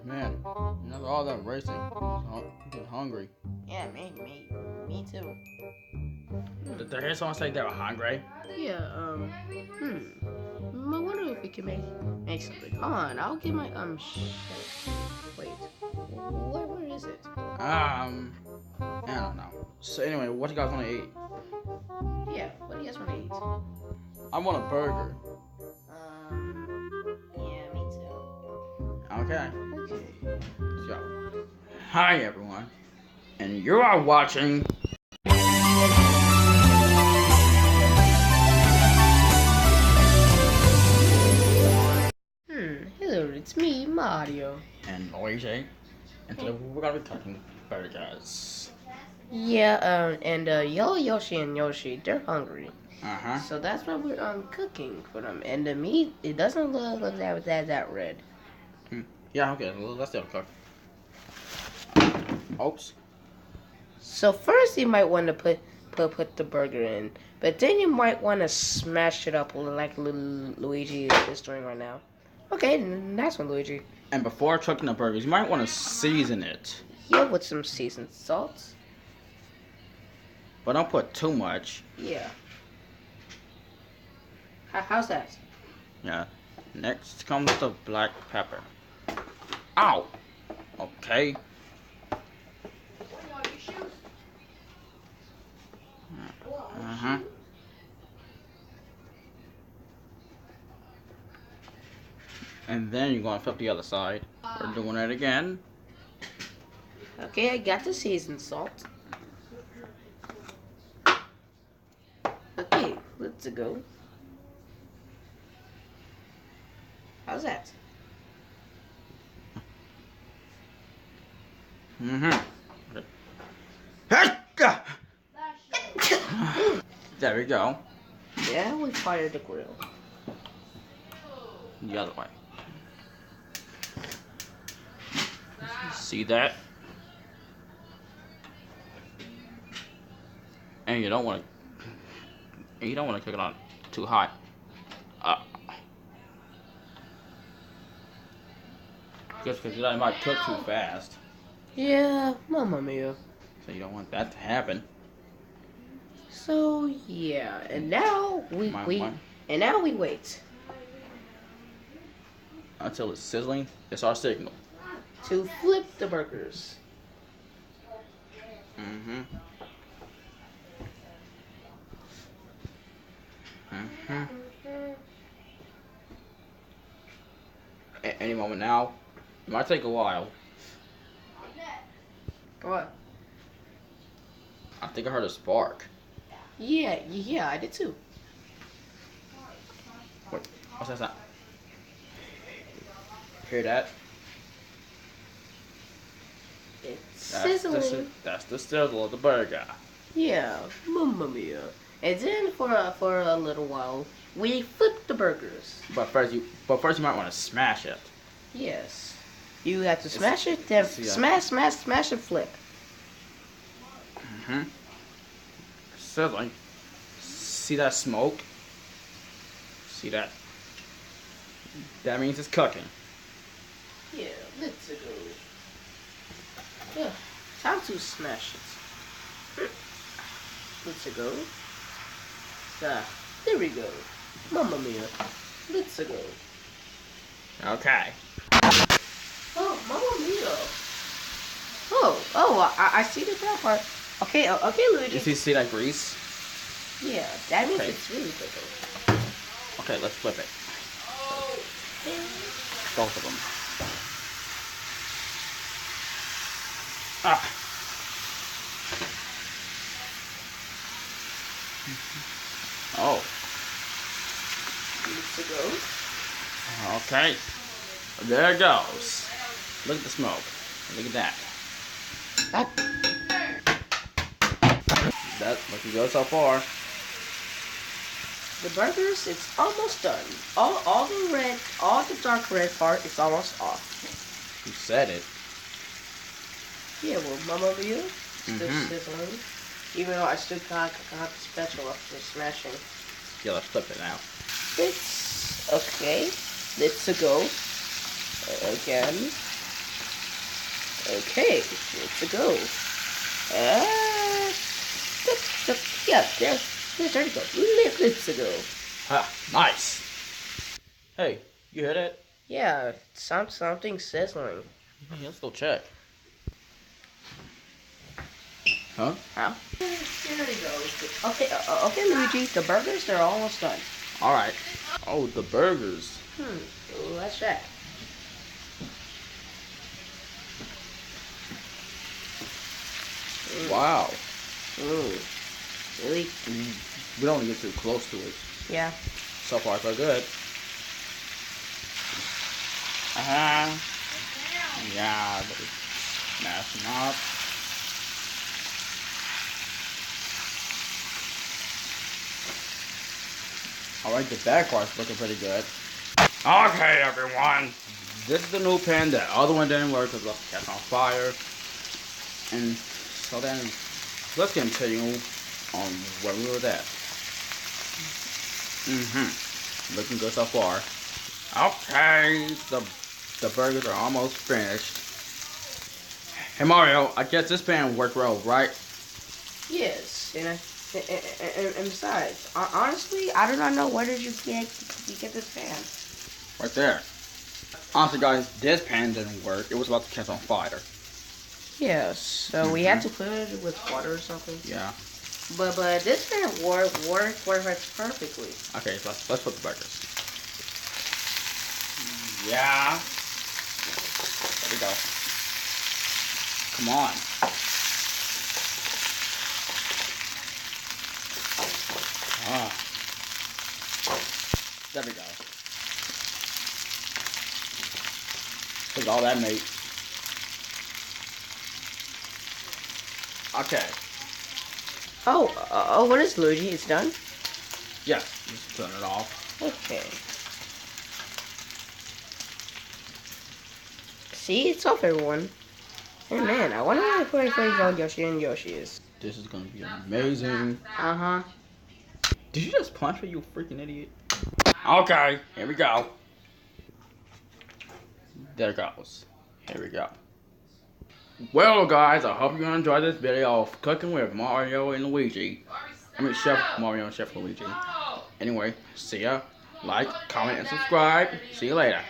Man, after all that racing, I'm getting hungry. Yeah, me too. Did I hear someone say they were hungry? Yeah, I wonder if we can make something. Hold on, I'll get my wait, where is it? I don't know. So anyway, what you guys want to eat? Yeah, what do you guys want to eat? I want a burger. Yeah, me too. Okay, Okay. let's go. Hi everyone, and you are watching. Hello, it's me, Mario. And Luigi, and today we're gonna be cooking burgers. Yeah, and Yellow Yoshi and Yoshi, they're hungry. Uh-huh. So that's why we're cooking for them. And the meat, it doesn't look that red. Yeah, okay, let's do it, cook. Oops. So first you might want to put the burger in, but then you might want to smash it up like little Luigi is doing right now. Okay, nice one, Luigi. And before cooking the burgers, you might want to season it. Yeah, with some seasoned salt. But don't put too much. Yeah. How's that? Yeah. Next comes the black pepper. Ow! Okay. Uh-huh. And then you're going to flip the other side. We're doing it again. Okay, I got the seasoned salt. Okay, let's go. How's that? Mm-hmm. There we go. Yeah, we fired the grill. The other way. See that? And you don't want to cook it on too hot. Just because it might cook too fast. Yeah, mamma mia. So you don't want that to happen. So yeah, and now we wait Until it's sizzling. It's our signal. to flip the burgers. Mm-hmm. Mm-hmm. Any moment now. It might take a while. What? I think I heard a spark. Yeah, I did too. Wait, what's that sound? Hear that? It's sizzling. That's the sizzle of the burger. Yeah, mamma mia. And then for a little while, we flip the burgers. But first you might want to smash it. Yes. You have to smash it, then smash, and flip. Mm-hmm. Sizzling. See that smoke? See that? That means it's cooking. Yeah, let's go. Yeah, time to smash it. Let's go. There we go. Mamma mia. Let's go. Okay. Oh, mamma mia. I see the top part. Okay, Luigi. You see that grease? Yeah, that means it's really good. Okay, let's flip it. Both of them. Ah. Oh. Let's go. Okay. There it goes. Look at the smoke. Look at that. That's looking good so far. The burgers, it's almost done. All the dark red part is almost off. You said it. Yeah, well, mamma mia, still sizzling. Even though I still got the spatula for smashing. Yeah, let's flip it now. It's okay. Let's go. Again. Okay, let's go. Yeah, there you go. Let's go. Ha, nice. Hey, you hear that? Yeah, something sizzling. Hey, let's go check. Huh? How? There you go. Okay, okay, Luigi. The burgers, they're almost done. All right. Oh, the burgers. Let's check. Wow. Ooh, really? We don't get too close to it. Yeah. So far, so good. Yeah, smash them up. Alright, the back part's looking pretty good. Okay, everyone. This is the new pen. The other one didn't work because it kept on fire. And so then, let's continue on where we were at. Looking good so far. Okay, the burgers are almost finished. Hey Mario, I guess this pan worked well, right? Yes, and besides, honestly, I do not know where did you get this pan. Right there. Honestly, guys, this pan didn't work. It was about to catch on fire. Yes, so we had to put it with water or something. Yeah. But this pan works perfectly. Okay, so let's put the burgers. Yeah. There we go. Come on. Ah. There we go. Look at all that meat. Okay. Oh, what is Luigi? It's done? Yes, just turn it off. Okay. See, it's off, everyone. Hey man, I wonder where Yoshi and Yoshi is. This is gonna be amazing. Uh-huh. Did you just punch me, you freaking idiot? Okay, here we go. There it goes. Here we go. Well, guys, I hope you enjoyed this video of cooking with Mario and Luigi. I mean, Chef Mario and Chef Luigi. Anyway, see ya. Like, comment, and subscribe. See you later.